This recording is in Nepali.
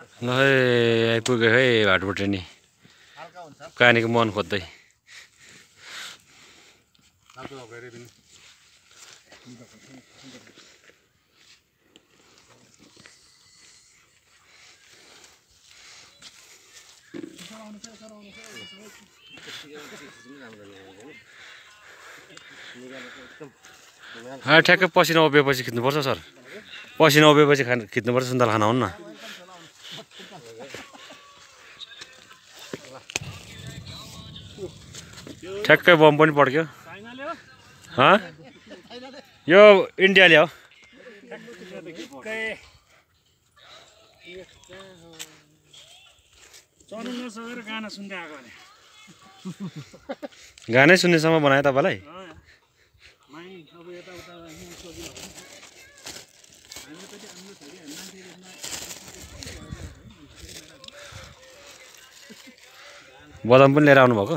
ल है आइपुग्यो है भाटबटे नि कानीको मन खोज्दै ठ्याक्कै पसिना उभिएपछि खिच्नुपर्छ सर पसिना उभिएपछि खिच्नुपर्छ सुन्तला खाना हुन्न ठ्याक्कै बम पनि पड्क्यो यो इन्डियाले हो गानै सुन्नेसम्म बनायो तपाईँलाई बदाम पनि लिएर आउनुभएको